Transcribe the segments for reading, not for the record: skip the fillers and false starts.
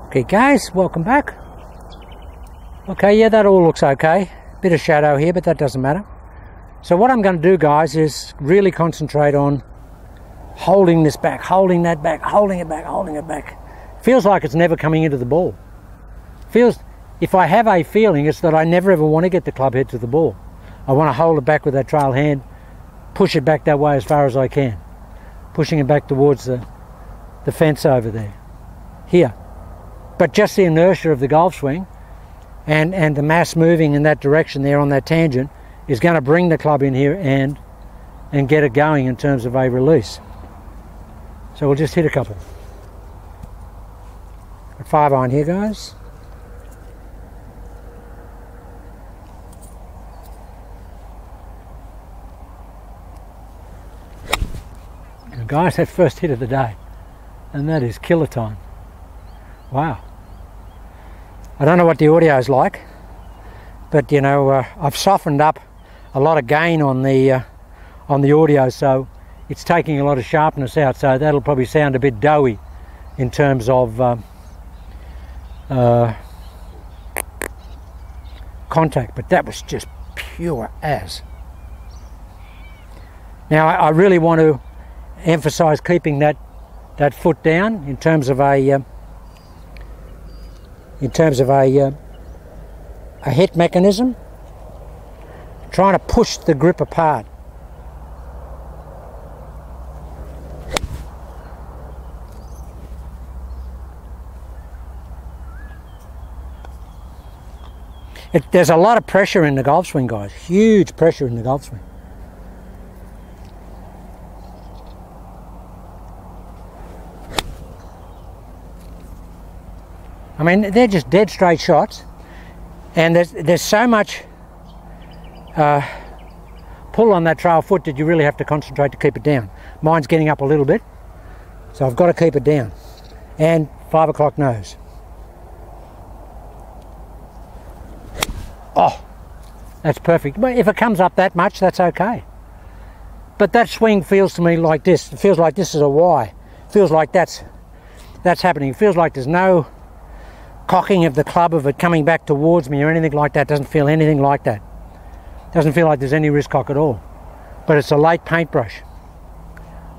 Okay guys, welcome back. Okay, yeah, that all looks okay. Bit of shadow here, but that doesn't matter. So what I'm going to do, guys, is really concentrate on holding this back, holding that back, holding it back, holding it back. Feels like it's never coming into the ball. Feels, if I have a feeling, it's that I never ever want to get the club head to the ball. I want to hold it back with that trail hand, push it back that way as far as I can. Pushing it back towards the fence over there. Here. But just the inertia of the golf swing and the mass moving in that direction there on that tangent is going to bring the club in here and get it going in terms of a release. So we'll just hit a couple. 5-iron here, guys. And guys, that first hit of the day, and that is killer time. Wow. I don't know what the audio is like, but you know, I've softened up a lot of gain on the audio, so it's taking a lot of sharpness out, so that'll probably sound a bit doughy in terms of contact, but that was just pure as. Now I really want to emphasize keeping that foot down in terms of a hit mechanism, trying to push the grip apart. There's a lot of pressure in the golf swing, guys, huge pressure in the golf swing. I mean, they're just dead straight shots, and there's so much pull on that trail foot that you really have to concentrate to keep it down. Mine's getting up a little bit, so I've got to keep it down. And 5 o'clock nose. Oh, that's perfect. But if it comes up that much, that's okay. But that swing feels to me like this. It feels like this is a Y. It feels like that's happening. It feels like there's no cocking of the club of it coming back towards me or anything like that. Doesn't feel anything like that. Doesn't feel like there's any wrist cock at all. But it's a light paintbrush.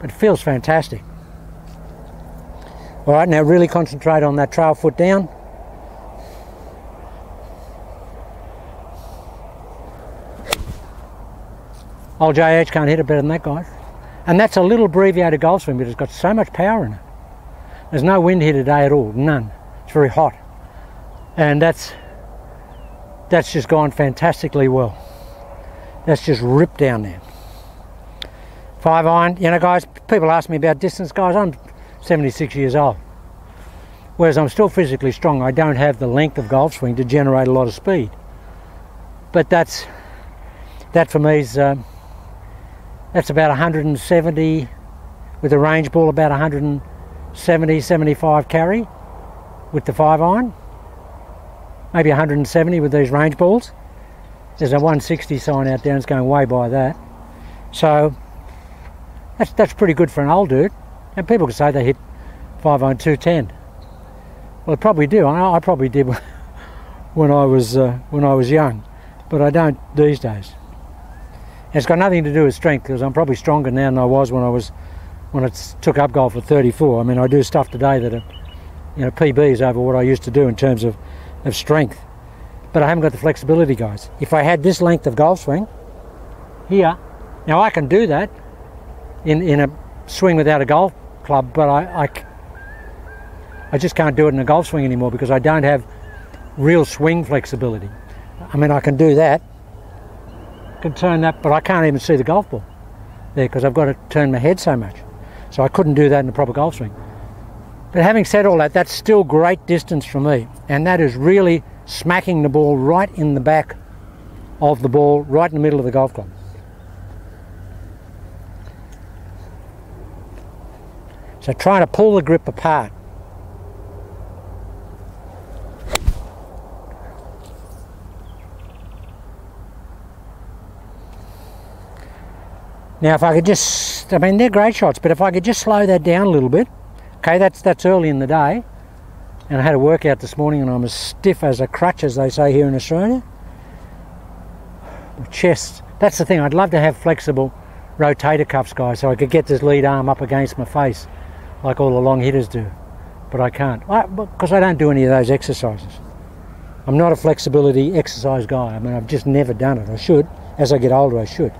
But it feels fantastic. All right, now really concentrate on that trail foot down. Old JH can't hit it better than that, guys. And that's a little abbreviated golf swing, but it's got so much power in it. There's no wind here today at all, none. It's very hot. And that's just gone fantastically well. That's just ripped down there. 5-iron, you know, guys, people ask me about distance, guys. I'm 76 years old. Whereas I'm still physically strong, I don't have the length of golf swing to generate a lot of speed. But that for me is that's about 170 with a range ball, about 170, 75 carry with the 5-iron. Maybe 170 with these range balls. There's a 160 sign out there, and it's going way by that. So that's pretty good for an old dude. And people could say they hit 5-iron 210. Well, I probably do. I probably did when I was young, but I don't these days. And it's got nothing to do with strength, because I'm probably stronger now than I was when I took up golf at 34. I mean, I do stuff today that are, you know, PBs over what I used to do in terms of strength. But I haven't got the flexibility, guys. If I had this length of golf swing here, now I can do that in a swing without a golf club, but I just can't do it in a golf swing anymore because I don't have real swing flexibility. I mean, I can do that, can turn that, but I can't even see the golf ball there because I've got to turn my head so much. So I couldn't do that in a proper golf swing. But having said all that, that's still great distance for me, and that is really smacking the ball right in the back of the ball, right in the middle of the golf club. So trying to pull the grip apart. Now if I could just, I mean they're great shots, but if I could just slow that down a little bit, okay, that's early in the day, And I had a workout this morning and I'm as stiff as a crutch, as they say here in Australia. My chest, that's the thing, I'd love to have flexible rotator cuffs, guys, so I could get this lead arm up against my face like all the long hitters do. But I can't, because I don't do any of those exercises. I'm not a flexibility exercise guy. I mean, I've just never done it. I should. As I get older, I should.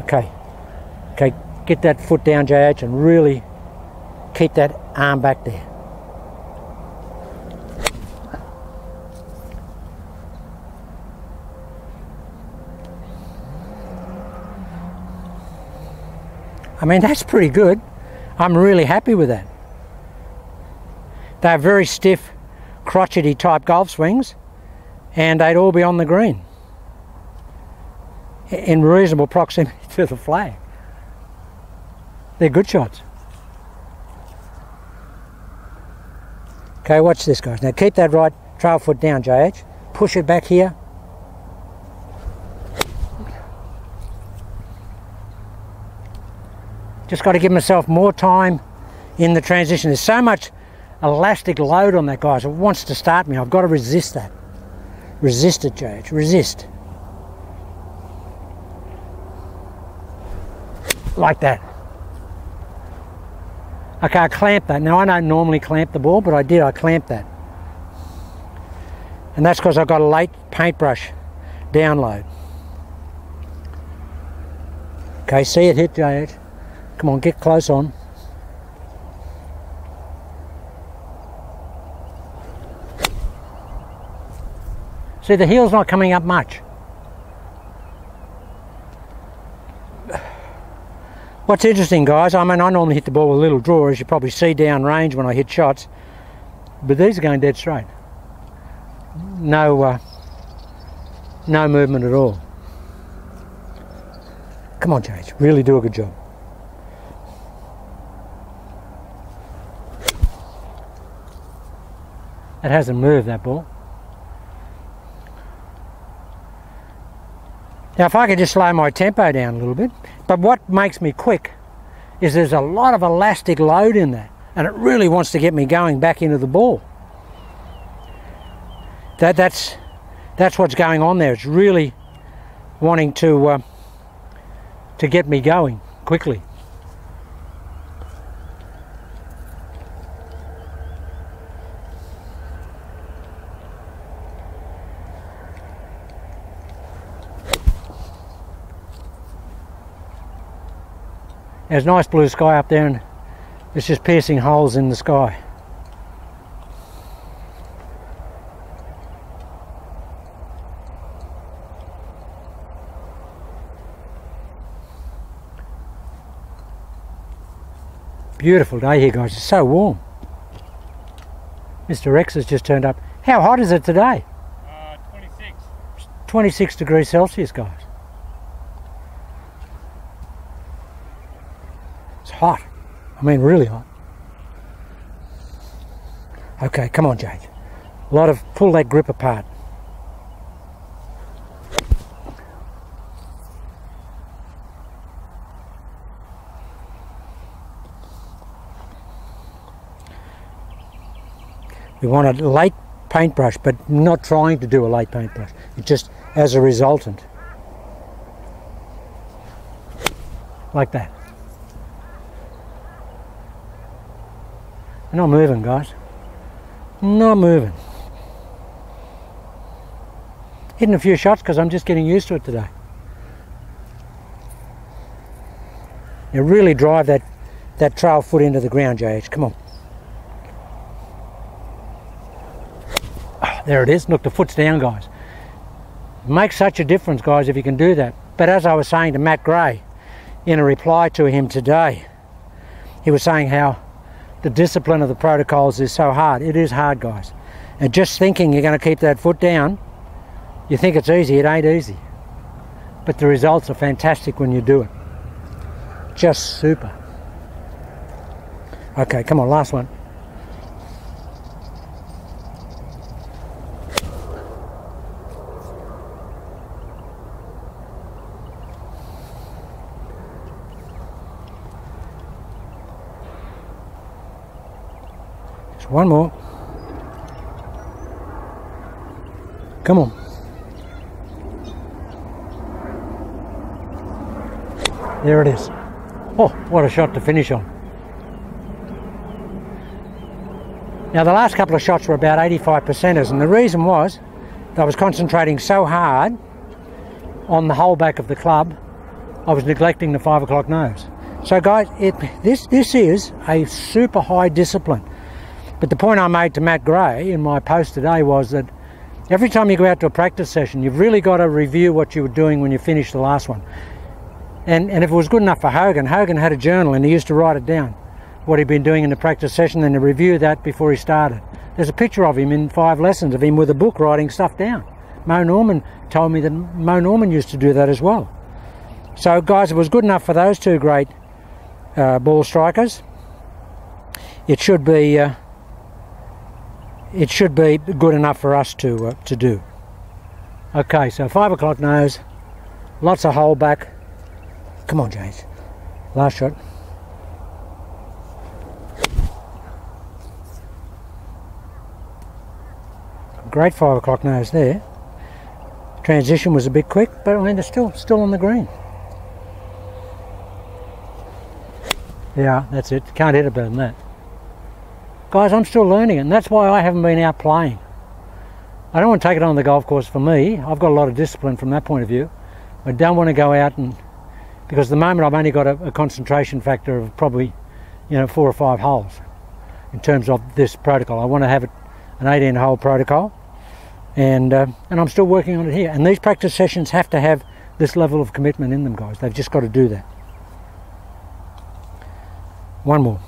Okay, get that foot down, JH, and really keep that arm back there. I mean, that's pretty good. I'm really happy with that. They're very stiff, crotchety type golf swings, and they'd all be on the green in reasonable proximity to the flag. They're good shots. Okay, watch this, guys. Now keep that right trail foot down, JH. Push it back here. Just got to give myself more time in the transition. There's so much elastic load on that, guys. It wants to start me. I've got to resist that. Resist it, JH. Resist. Like that. Okay, I clamped that. Now, I don't normally clamp the ball, but I did. I clamped that. And that's because I've got a late paintbrush download. Okay, see it hit, JH. Come on, get close on. See, the heel's not coming up much. What's interesting, guys, I mean, I normally hit the ball with a little draw, as you probably see down range when I hit shots, but these are going dead straight. No movement at all. Come on, James, really do a good job. It hasn't moved, that ball. Now if I could just slow my tempo down a little bit, but what makes me quick is there's a lot of elastic load in that, and it really wants to get me going back into the ball. That's what's going on there. It's really wanting to get me going quickly. There's nice blue sky up there and it's just piercing holes in the sky. Beautiful day here, guys. It's so warm. Mr. X has just turned up. How hot is it today? 26. 26 degrees Celsius, guys. It's hot. I mean, really hot. Okay, come on, Jake. A lot of, pull that grip apart. We want a late paintbrush, but not trying to do a late paintbrush. It's just as a resultant. Like that. Not moving, guys. Not moving. Hitting a few shots because I'm just getting used to it today. You really drive that trail foot into the ground, JH. Come on. Oh, there it is. Look, the foot's down, guys. It makes such a difference, guys, if you can do that. But as I was saying to Matt Gray in a reply to him today, he was saying how the discipline of the protocols is so hard. It is hard, guys. And just thinking you're going to keep that foot down, you think it's easy. It ain't easy. But the results are fantastic when you do it. Just super. Okay, come on, last one. One more. Come on. There it is. Oh, what a shot to finish on. Now the last couple of shots were about 85%ers, and the reason was that I was concentrating so hard on the whole back of the club, I was neglecting the 5 o'clock nose. So guys, this is a super high discipline. But the point I made to Matt Gray in my post today was that every time you go out to a practice session, you've really got to review what you were doing when you finished the last one. And if it was good enough for Hogan had a journal and he used to write it down, what he'd been doing in the practice session, and to review that before he started. There's a picture of him in 5 lessons of him with a book writing stuff down. Mo Norman told me that Mo Norman used to do that as well. So guys, it was good enough for those two great ball strikers. It should be good enough for us to do. Okay, so 5 o'clock nose, lots of hole back. Come on, James. Last shot. Great 5 o'clock nose there. Transition was a bit quick, but I mean they're still on the green. Yeah, that's it. Can't hit it better than that. Guys, I'm still learning it, and that's why I haven't been out playing. I don't want to take it on the golf course for me. I've got a lot of discipline from that point of view. I don't want to go out and, because at the moment I've only got a concentration factor of probably, 4 or 5 holes in terms of this protocol. I want to have it an 18 hole protocol, and I'm still working on it here. And these practice sessions have to have this level of commitment in them, guys. They've just got to do that. One more.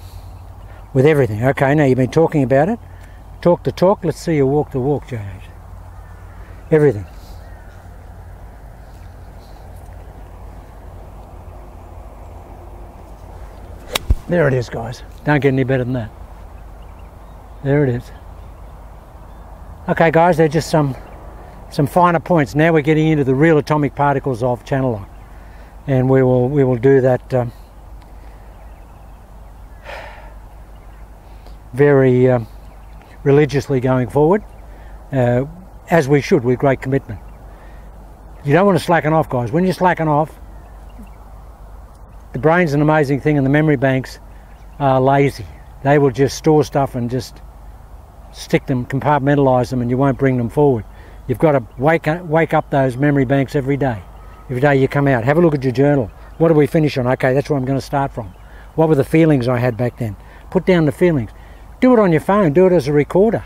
With everything. Okay, now you've been talking about it. Talk the talk, let's see you walk the walk, James. Everything. There it is, guys. Don't get any better than that. There it is. Okay, guys, they're just some finer points. Now we're getting into the real atomic particles of channel lock, and we will do that very religiously going forward, as we should, with great commitment. You don't want to slacken off, guys. When you slacken off, the brain's an amazing thing, and the memory banks are lazy. They will just store stuff and just stick them, compartmentalize them, and you won't bring them forward. You've got to wake up those memory banks every day. Every day you come out, have a look at your journal. What do we finish on? Okay, that's where I'm going to start from. What were the feelings I had back then? Put down the feelings. Do it on your phone, do it as a recorder,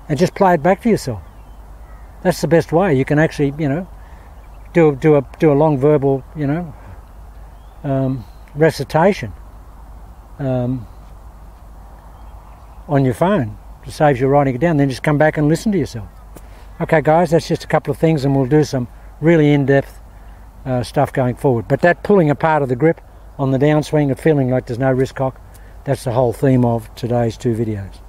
and just play it back to yourself. That's the best way. You can actually, do a long verbal, recitation on your phone. It saves you writing it down. Then just come back and listen to yourself. Okay, guys, that's just a couple of things, and we'll do some really in-depth stuff going forward. But that pulling apart of the grip on the downswing and feeling like there's no wrist cock, that's the whole theme of today's 2 videos.